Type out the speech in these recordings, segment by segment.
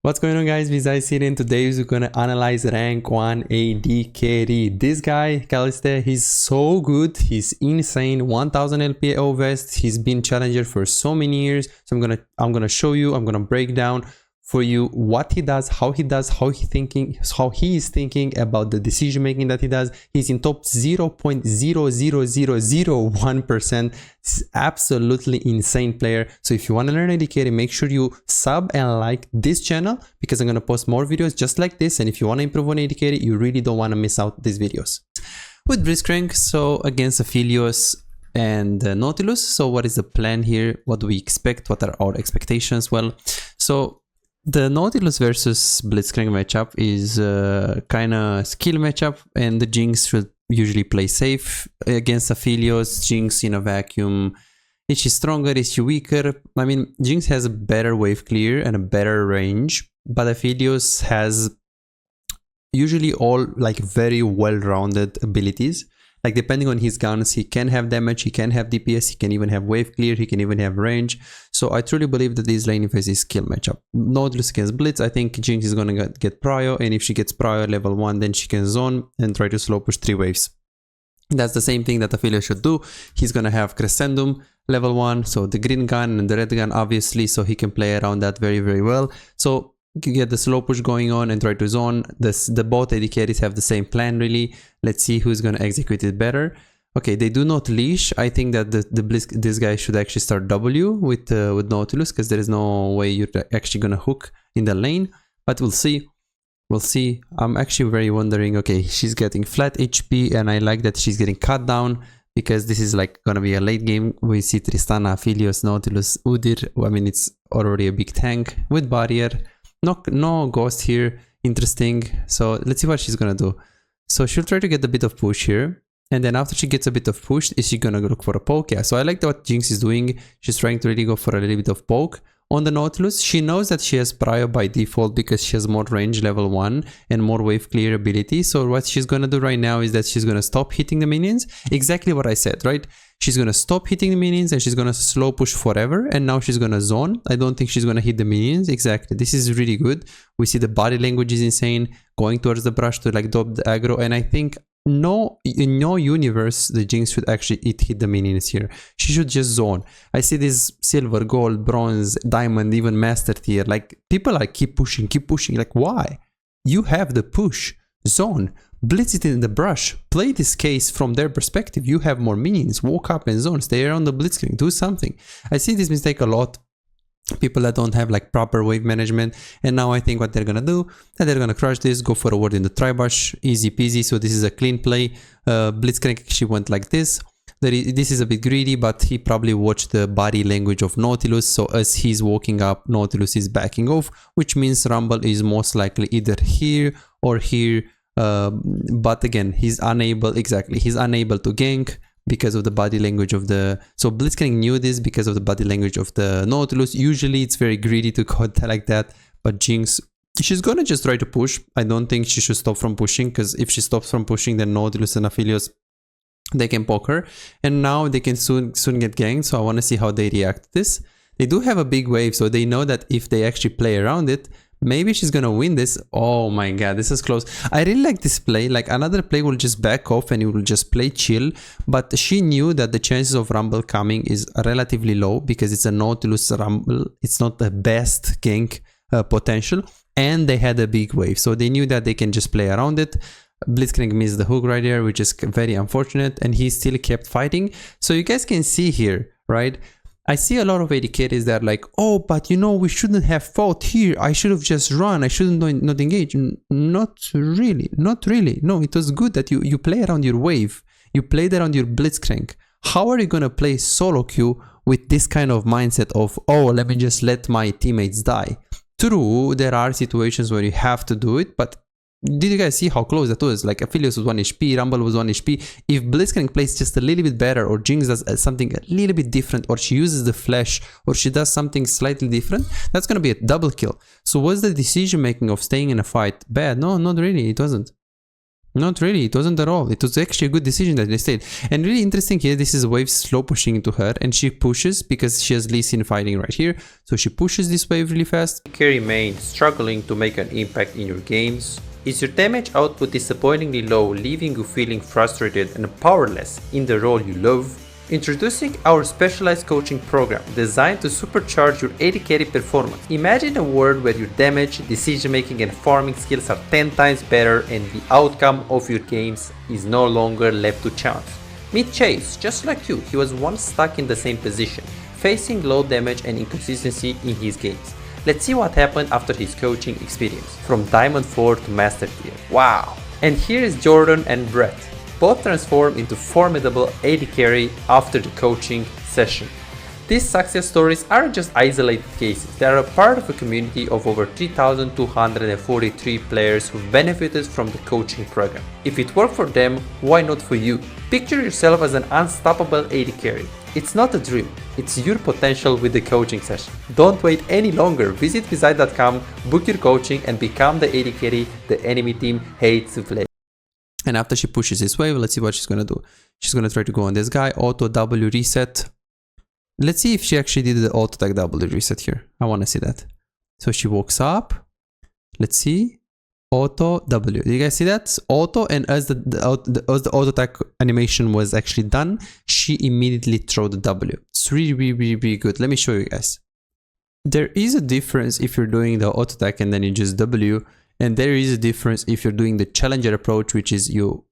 What's going on, guys? This here, and today we're gonna analyze rank 1 AD carry. This guy, Caliste, he's so good. He's insane. 1000 LPO vest. He's been challenger for so many years. So I'm gonna show you. I'm gonna break down for you what he does, how he is thinking about the decision making that he does. He's in top 0.00001%. This is absolutely insane player. So if you want to learn AD carry, make sure you sub and like this channel, because I'm going to post more videos just like this. And if you want to improve on AD carry, you really don't want to miss out these videos. With Blitzcrank, so against Aphelios and Nautilus. So what is the plan here? What do we expect? What are our expectations? Well, so the Nautilus versus Blitzcrank matchup is kind of skill matchup, and the Jinx should usually play safe against Aphelios. Jinx in a vacuum, is she stronger, is she weaker? I mean, Jinx has a better wave clear and a better range, but Aphelios has usually all like very well-rounded abilities. Like depending on his guns, he can have damage, he can have DPS, he can even have wave clear, he can even have range. So I truly believe that this laning phase is skill matchup. Nautilus against Blitz, I think Jinx is gonna get Prio, and if she gets Prio level 1, then she can zone and try to slow push 3 waves. That's the same thing that Aphelios should do. He's gonna have Crescendum level 1, so the green gun and the red gun obviously, so he can play around that very, very well. So get the slow push going on and try to zone. The both AD carries have the same plan really. Let's see who's going to execute it better. Okay, they do not leash. I think that this guy should actually start W with Nautilus, because there is no way you're actually going to hook in the lane. But we'll see. We'll see. I'm actually very wondering. Okay, she's getting flat HP, and I like that she's getting cut down, because this is like going to be a late game. We see Tristana, Aphelios, Nautilus, Udyr. I mean, it's already a big tank with barrier. No ghost here. Interesting. So let's see what she's gonna do. So she'll try to get a bit of push here, and then after she gets a bit of push, is she gonna look for a poke? Yeah, so I like what Jinx is doing. She's trying to really go for a little bit of poke on the Nautilus. She knows that she has Prio by default because she has more range level 1 and more wave clear ability. So what she's gonna do right now is that she's gonna stop hitting the minions. Exactly what I said, right? She's gonna stop hitting the minions and she's gonna slow push forever, and now she's gonna zone. I don't think she's gonna hit the minions. Exactly. This is really good. We see the body language is insane, going towards the brush to like dop the aggro, and I think in no universe the Jinx should actually hit the minions here. She should just zone. I see this silver, gold, bronze, diamond, even master tier. Like people like keep pushing. Like why? You have the push. Zone. Blitz it in the brush. Play this case from their perspective. You have more minions. Walk up and zone. Stay around the blitzkrieg. Do something. I see this mistake a lot. People that don't have like proper wave management, and now I think what they're gonna do, that they're gonna crush this, go for a ward in the tribush, easy peasy. So this is a clean play. Blitzcrank actually went like this. This is a bit greedy, but he probably watched the body language of Nautilus. So as he's walking up, Nautilus is backing off, which means Rumble is most likely either here or here. But again, he's unable to gank because of the body language of the... So Blitzcrank knew this because of the body language of the Nautilus. Usually it's very greedy to code like that, but Jinx, she's gonna just try to push. I don't think she should stop from pushing, because if she stops from pushing, then Nautilus and Aphelios, they can poke her, and now they can soon get ganked. So I want to see how they react to this. They do have a big wave, so they know that if they actually play around it, maybe she's gonna win this. Oh my god, this is close. I really like this play. Like another play will just back off and he will just play chill, but she knew that the chances of Rumble coming is relatively low because it's a Nautilus Rumble. It's not the best gank potential, and they had a big wave, so they knew that they can just play around it. Blitzcrank missed the hook right there, which is very unfortunate, and he still kept fighting. So you guys can see here, right? I see a lot of AD carries that are like, oh, but you know, we shouldn't have fought here. I should have just run. I shouldn't not engage. Not really. No, it was good that you play around your wave. You played around your Blitzcrank. How are you going to play solo queue with this kind of mindset of, oh, let me just let my teammates die? True, there are situations where you have to do it, but did you guys see how close that was? Like Aphelios was 1 HP, Rumble was 1 HP. If Blitzcrank plays just a little bit better, or Jinx does something a little bit different, or she uses the flash, or she does something slightly different, that's gonna be a double kill. So was the decision making of staying in a fight bad? No, not really, it wasn't. Not really, it wasn't at all. It was actually a good decision that they stayed. And really interesting here, this is Wave slow pushing into her, and she pushes because she has Lee Sin fighting right here. So she pushes this wave really fast. Carry main struggling to make an impact in your games. Is your damage output disappointingly low, leaving you feeling frustrated and powerless in the role you love? Introducing our specialized coaching program designed to supercharge your AD carry performance. Imagine a world where your damage, decision making and farming skills are 10 times better and the outcome of your games is no longer left to chance. Meet Chase, just like you, he was once stuck in the same position, facing low damage and inconsistency in his games. Let's see what happened after his coaching experience, from Diamond 4 to Master Tier. Wow! And here is Jordan and Brett. Both transformed into formidable AD carry after the coaching session. These success stories aren't just isolated cases, they are a part of a community of over 3,243 players who benefited from the coaching program. If it worked for them, why not for you? Picture yourself as an unstoppable AD carry. It's not a dream, it's your potential with the coaching session. Don't wait any longer, visit Visite.com, book your coaching and become the AD carry the enemy team hates to play. And after she pushes this wave, let's see what she's gonna do. She's gonna try to go on this guy, auto W reset. Let's see if she actually did the auto attack W reset here. I wanna see that. So she walks up. Let's see. Auto W. Do you guys see that? Auto, and as the auto attack animation was actually done, she immediately threw the W. It's really good. Let me show you guys. There is a difference if you're doing the auto attack and then you just W. And there is a difference if you're doing the challenger approach, which is you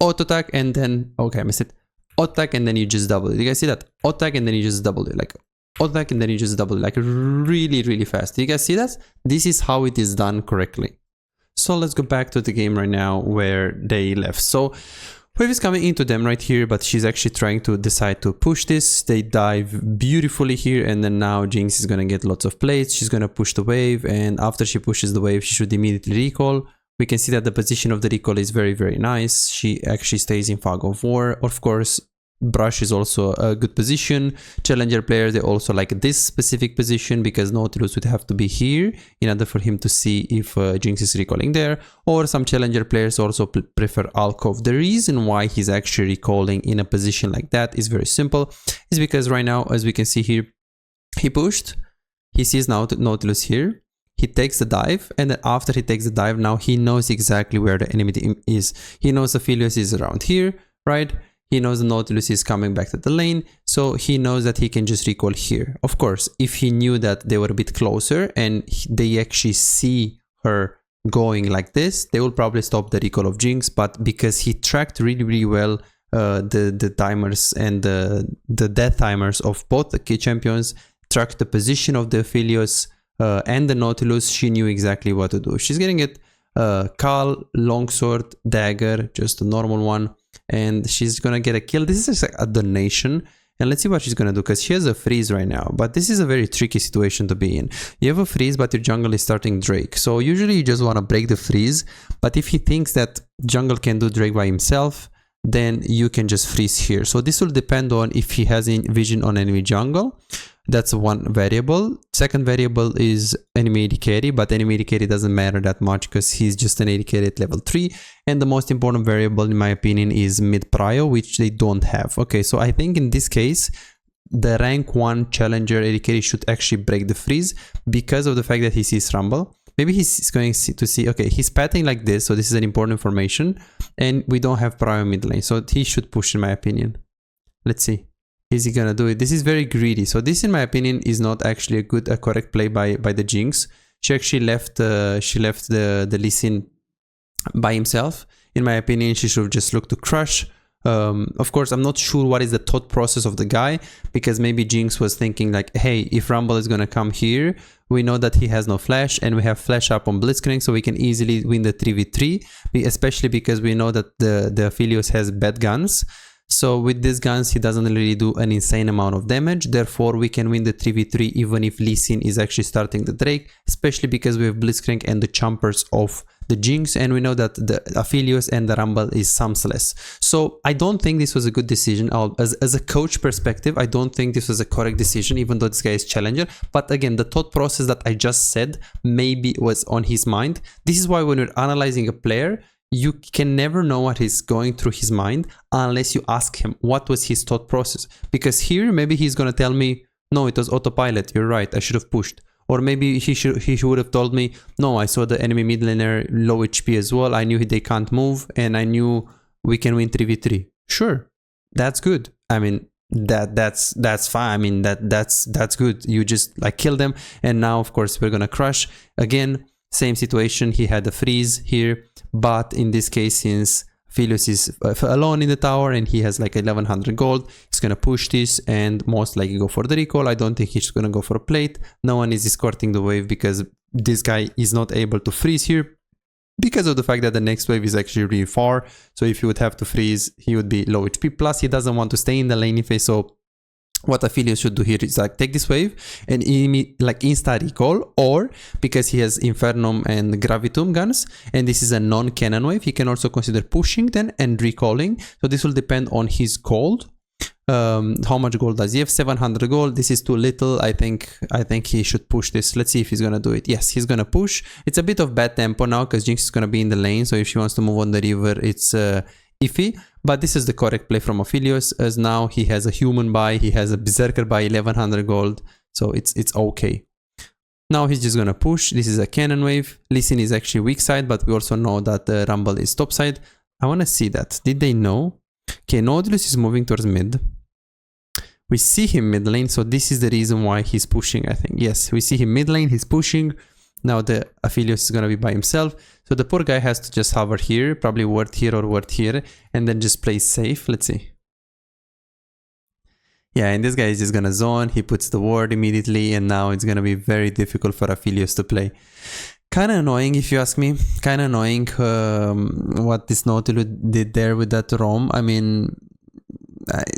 auto attack and then, okay, I missed it. Auto attack and then you just double it. You guys see that? Auto attack and then you just double it. Like auto attack and then you just double it. Like really fast. Do you guys see that? This is how it is done correctly. So let's go back to the game right now where they left. So Wave is coming into them right here, but she's actually trying to decide to push this. They dive beautifully here, and then now Jinx is gonna get lots of plates. She's gonna push the wave, and after she pushes the wave, she should immediately recall. We can see that the position of the recall is very nice. She actually stays in fog of war. Of course, Brush is also a good position. Challenger players, they also like this specific position because Nautilus would have to be here in order for him to see if Jinx is recalling there. Or some challenger players also prefer Alcove. The reason why he's actually recalling in a position like that is very simple. Is because right now, as we can see here, he pushed. He sees now Nautilus here. He takes the dive, and then after he takes the dive, now he knows exactly where the enemy team is. He knows Aphelios is around here, right? He knows the Nautilus is coming back to the lane, so he knows that he can just recall here. Of course, if he knew that they were a bit closer and they actually see her going like this, they will probably stop the recall of Jinx, but because he tracked really well the timers and the death timers of both the key champions, tracked the position of the Aphelios and the Nautilus, she knew exactly what to do. She's getting it Kal, longsword, dagger, just a normal one, and she's gonna get a kill. This is just like a donation, and let's see what she's gonna do, because she has a freeze right now, but this is a very tricky situation to be in. You have a freeze, but your jungle is starting Drake, so usually you just want to break the freeze, but if he thinks that jungle can do Drake by himself, then you can just freeze here. So this will depend on if he has vision on enemy jungle. That's one variable. Second variable is enemy AD carry, but enemy AD carry doesn't matter that much because he's just an AD carry at level 3. And the most important variable, in my opinion, is mid prio, which they don't have. Okay, so I think in this case, the rank 1 challenger AD carry should actually break the freeze because of the fact that he sees Rumble. Maybe he's going to see, okay, he's patting like this, so this is an important information, and we don't have prio mid lane, so he should push, in my opinion. Let's see. Is he gonna do it? This is very greedy, so this, in my opinion, is not actually a correct play by the Jinx. She actually left the Lee Sin by himself. In my opinion, she should just look to crush. Of course, I'm not sure what is the thought process of the guy, because maybe Jinx was thinking like, hey, if Rumble is gonna come here, we know that he has no flash, and we have flash up on Blitzcrank, so we can easily win the 3v3, especially because we know that the Aphelios has bad guns. So with these guns, he doesn't really do an insane amount of damage. Therefore, we can win the 3v3 even if Lee Sin is actually starting the Drake, especially because we have Blitzcrank and the chompers of the Jinx, and we know that the Aphelios and the Rumble is sumsless. So I don't think this was a good decision. As a coach perspective, I don't think this was a correct decision, even though this guy is challenger. But again, the thought process that I just said maybe was on his mind. This is why when you're analyzing a player, you can never know what is going through his mind unless you ask him what was his thought process. Because here maybe he's gonna tell me, no, it was autopilot, you're right, I should have pushed. Or maybe he would have told me, no, I saw the enemy mid laner low HP as well, I knew they can't move, and I knew we can win 3v3. Sure, that's good. I mean, that's fine. I mean, that's good. You just like kill them, and now of course we're gonna crush again. Same situation. He had a freeze here, but in this case, since Philios is alone in the tower and he has like 1100 gold, he's gonna push this and most likely go for the recall. I don't think he's gonna go for a plate. No one is escorting the wave because this guy is not able to freeze here because of the fact that the next wave is actually really far. So if he would have to freeze, he would be low HP. Plus he doesn't want to stay in the laning phase. So what Aphelios should do here is like take this wave and like insta recall, or because he has Infernum and Gravitum guns and this is a non-cannon wave, he can also consider pushing then and recalling. So this will depend on his gold. How much gold does he have? 700 gold. This is too little. I think he should push this. Let's see if he's gonna do it. Yes, he's gonna push. It's a bit of bad tempo now because Jinx is gonna be in the lane, so if she wants to move on the river, it's iffy. But this is the correct play from Aphelios, as now he has a human buy, he has a berserker buy, 1100 gold, so it's okay. Now he's just gonna push. This is a cannon wave. Lee Sin is actually weak side, but we also know that the Rumble is top side. I want to see that. Did they know? Okay, Nautilus is moving towards mid. We see him mid lane, so this is the reason why he's pushing, I think. Yes, we see him mid lane, he's pushing. Now the Aphelios is gonna be by himself. So the poor guy has to just hover here, probably ward here or ward here, and then just play safe. Let's see. Yeah, and this guy is just gonna zone, he puts the ward immediately, and now it's gonna be very difficult for Aphelios to play. Kinda annoying if you ask me. Kinda annoying what this Nautilus did there with that roam. I mean,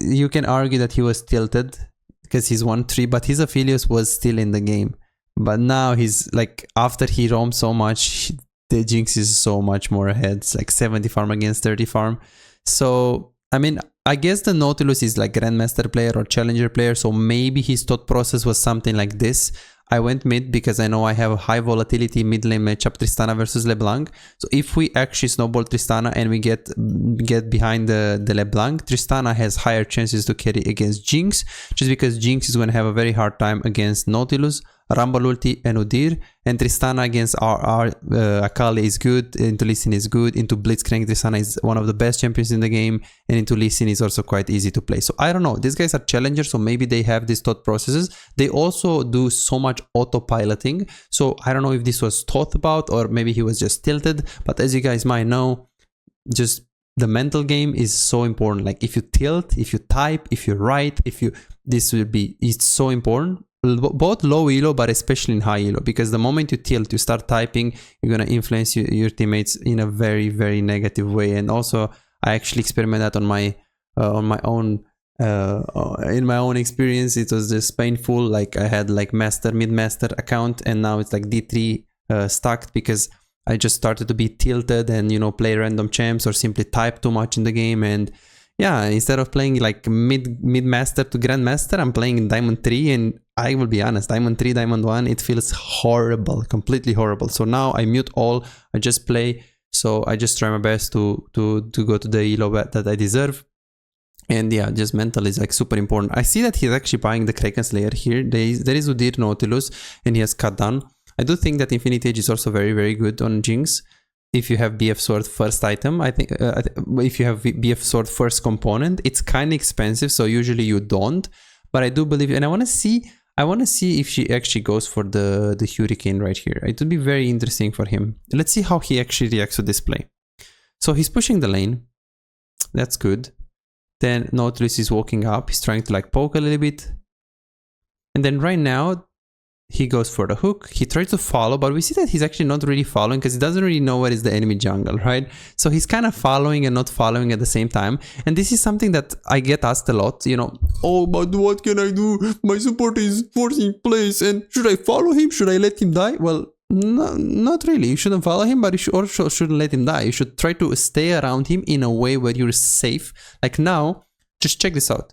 you can argue that he was tilted because he's 1-3, but his Aphelios was still in the game. But now he's like, after he roamed so much, the Jinx is so much more ahead. It's like 70 farm against 30 farm. So, I mean, I guess the Nautilus is like Grandmaster player or Challenger player, so maybe his thought process was something like this. I went mid because I know I have a high volatility mid lane matchup, Tristana versus LeBlanc. So if we actually snowball Tristana and we get behind the LeBlanc, Tristana has higher chances to carry against Jinx, just because Jinx is going to have a very hard time against Nautilus, Rumble ulti and Udyr, and Tristana against our Akali is good, into Lee Sin is good, into Blitzcrank Tristana is one of the best champions in the game, and into Lee Sin is also quite easy to play. So I don't know, these guys are challengers, so maybe they have these thought processes. They also do so much autopiloting, so I don't know if this was thought about or maybe he was just tilted, but as you guys might know, just the mental game is so important. Like if you tilt, if you type, if you write, it's so important. Both low elo, but especially in high elo, because the moment you tilt, you start typing, you're gonna influence your teammates in a very, very negative way. And also, I actually experimented that on my own in my own experience. It was just painful. Like I had like mid-master account, and now it's like D3 stacked because I just started to be tilted and, you know, play random champs or simply type too much in the game. And yeah, instead of playing like mid-master to grandmaster, I'm playing in Diamond 3, and I will be honest, Diamond 3, Diamond 1, it feels horrible, completely horrible. So now I mute all, I just play. So I just try my best to go to the elo that I deserve. And yeah, just mental is like super important. I see that he's actually buying the Kraken Slayer here. There is Udyr Nautilus, and he has cut down. I do think that Infinity Age is also very, very good on Jinx. If you have BF Sword first item, I think if you have BF Sword first component, it's kind of expensive, so usually you don't. But I do believe, and I want to see if she actually goes for the Hurricane right here. It would be very interesting for him. Let's see how he actually reacts to this play. So he's pushing the lane. That's good. Then Nautilus is walking up. He's trying to like poke a little bit. And then right now, he goes for the hook. He tries to follow, but we see that he's actually not really following because he doesn't really know where is the enemy jungle, right? So he's kind of following and not following at the same time. And this is something that I get asked a lot, you know, oh, but what can I do? My support is forcing place, and should I follow him? Should I let him die? Well, no, not really. You shouldn't follow him, but you also shouldn't let him die. You should try to stay around him in a way where you're safe. Like now, just check this out.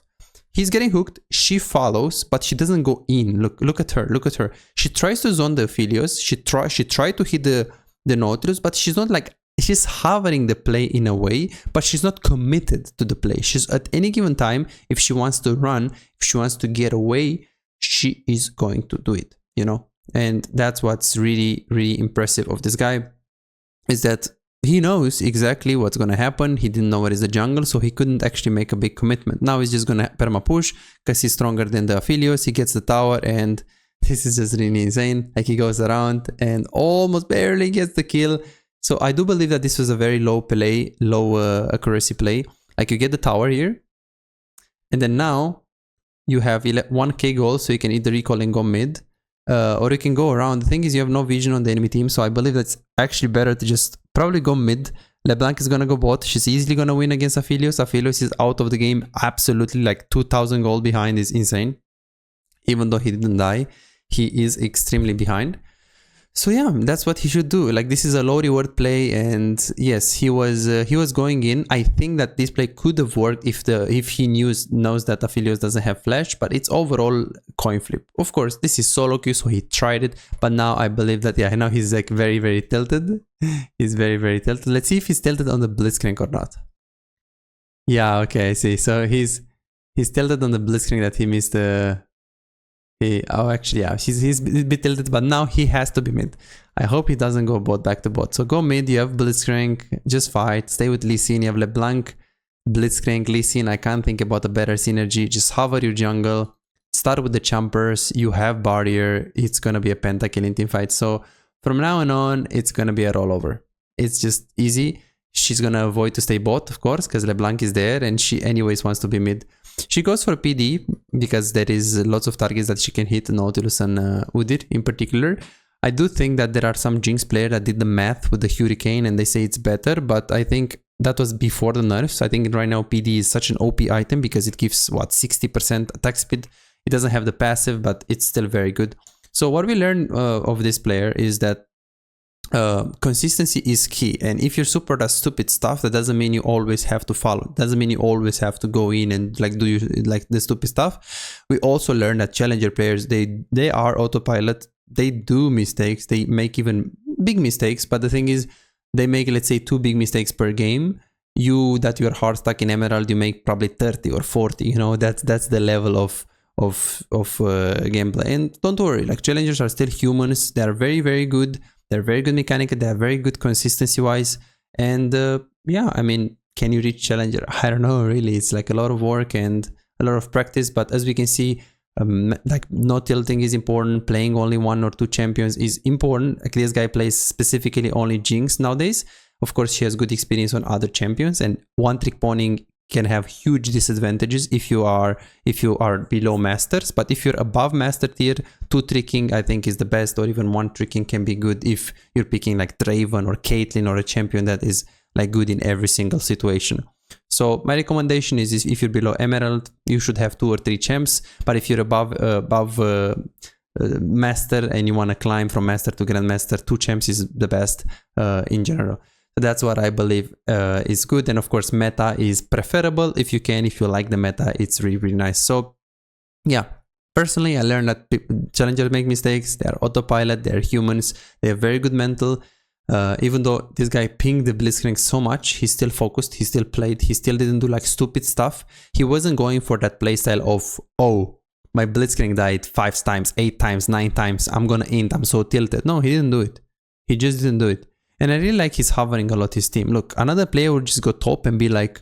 He's getting hooked, she follows, but she doesn't go in. Look at her, look at her. She tries to zone the Aphelios, she tried to hit the Nautilus, but she's not like, she's hovering the play in a way, but she's not committed to the play. She's at any given time, if she wants to run, if she wants to get away, she is going to do it, you know. And that's what's really, really impressive of this guy, is that he knows exactly what's going to happen. He didn't know what is the jungle, so he couldn't actually make a big commitment. Now he's just going to perma push because he's stronger than the Aphelios. He gets the tower, and this is just really insane. Like, he goes around and almost barely gets the kill. So I do believe that this was a very low play, low accuracy play. Like, you get the tower here, and then now you have 1k gold, so you can either recall and go mid, or you can go around. The thing is, you have no vision on the enemy team, so I believe that's actually better to just probably go mid. LeBlanc is gonna go bot. She's easily gonna win against Aphelios. Aphelios is out of the game, absolutely, like 2000 gold behind is insane. Even though he didn't die, he is extremely behind. So yeah, that's what he should do. Like, this is a low reward play, and yes, he was going in. I think that this play could have worked if he knows that Aphelios doesn't have flash, but it's overall coin flip. Of course, this is solo queue, so he tried it, but now I believe that, yeah, now he's like very, very tilted. He's very, very tilted. Let's see if he's tilted on the Blitzcrank or not. Yeah, okay, I see. So he's tilted on the Blitzcrank that he missed the... Oh, actually, yeah, he's a bit tilted, but now he has to be mid. I hope he doesn't go bot, back to bot. So go mid, you have Blitzcrank, just fight, stay with Lee Sin, you have LeBlanc, Blitzcrank, Lee Sin. I can't think about a better synergy. Just hover your jungle, start with the Chompers, you have barrier, it's gonna be a pentakill in team fight. So from now on, it's gonna be a rollover. It's just easy. She's gonna avoid to stay bot, of course, because LeBlanc is there, and she anyways wants to be mid. She goes for PD because there is lots of targets that she can hit, Nautilus and Udyr in particular. I do think that there are some Jinx players that did the math with the Hurricane and they say it's better, but I think that was before the nerfs. I think right now PD is such an OP item because it gives, what, 60% attack speed. It doesn't have the passive, but it's still very good. So what we learned of this player is that consistency is key, and if your support does stupid stuff, that doesn't mean you always have to follow. It doesn't mean you always have to go in and like do like the stupid stuff. We also learned that challenger players, they are autopilot. They do mistakes. They make even big mistakes, but the thing is, they make, let's say, 2 big mistakes per game. You're hard stuck in Emerald, you make probably 30 or 40. You know, that's the level of gameplay. And don't worry, like, challengers are still humans. They are very, very good. They're very good mechanically, they're very good consistency wise, and yeah, I mean, can you reach challenger? I don't know, really. It's like a lot of work and a lot of practice, but as we can see, like, no tilting is important. Playing only 1 or 2 champions is important. Like, this guy plays specifically only Jinx nowadays. Of course, she has good experience on other champions, and one trick pawning can have huge disadvantages if you are below masters. But if you're above master tier, 2 tricking I think is the best, or even 1 tricking can be good if you're picking like Draven or Caitlyn or a champion that is like good in every single situation. So my recommendation is if you're below Emerald, you should have 2 or 3 champs. But if you're above master and you want to climb from master to grandmaster, 2 champs is the best in general. So that's what I believe is good. And of course, meta is preferable if you can. If you like the meta, it's really, really nice. So yeah, personally, I learned that challengers make mistakes. They are autopilot. They are humans. They have very good mental. Even though this guy pinged the Blitzcrank so much, he still focused. He still played. He still didn't do like stupid stuff. He wasn't going for that playstyle of, oh, my Blitzcrank died 5 times, 8 times, 9 times. I'm gonna end. I'm so tilted. No, he didn't do it. He just didn't do it. And I really like his hovering a lot, his team. Look, another player would just go top and be like,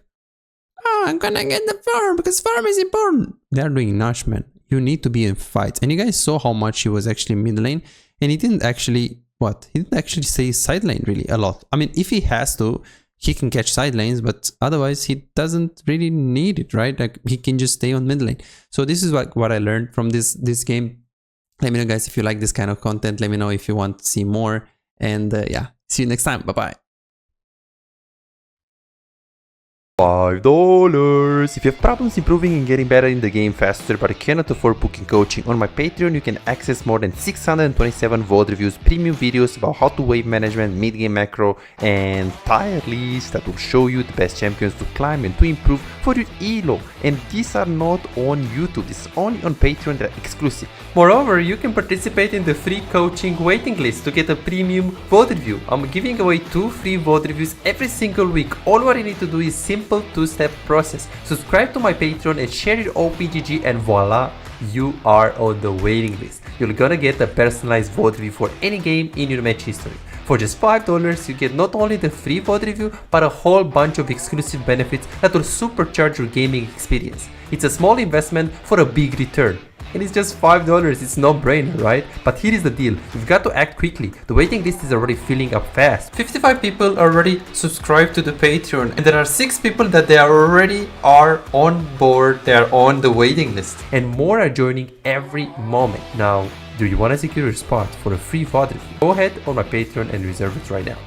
oh, I'm gonna get the farm because farm is important. They're doing Nash, man. You need to be in fights. And you guys saw how much he was actually mid lane. And he didn't actually, he didn't actually say side lane really a lot. I mean, if he has to, he can catch side lanes, but otherwise he doesn't really need it, right? Like, he can just stay on mid lane. So this is what I learned from this game. Let me know, guys, if you like this kind of content. Let me know if you want to see more. And yeah, see you next time. Bye-bye. $5. If you have problems improving and getting better in the game faster but cannot afford booking coaching, on my Patreon you can access more than 627 VOD reviews, premium videos about how to wave management, mid-game macro, and tier lists that will show you the best champions to climb and to improve for your elo. And these are not on YouTube, this is only on Patreon, they're exclusive. Moreover, you can participate in the free coaching waiting list to get a premium VOD review. I'm giving away 2 free VOD reviews every single week. All what you need to do is simple 2-step process. Subscribe to my Patreon and share your OPGG and voila, you are on the waiting list. You're gonna get a personalized VOD review for any game in your match history. For just $5, you get not only the free VOD review, but a whole bunch of exclusive benefits that will supercharge your gaming experience. It's a small investment for a big return. And it's just $5, it's no brainer, right? But here is the deal, you've got to act quickly. The waiting list is already filling up fast. 55 people already subscribed to the Patreon, and there are 6 people that they already are on board, they are on the waiting list. And more are joining every moment. Now, do you want to secure your spot for a free VOD review? Go ahead on my Patreon and reserve it right now.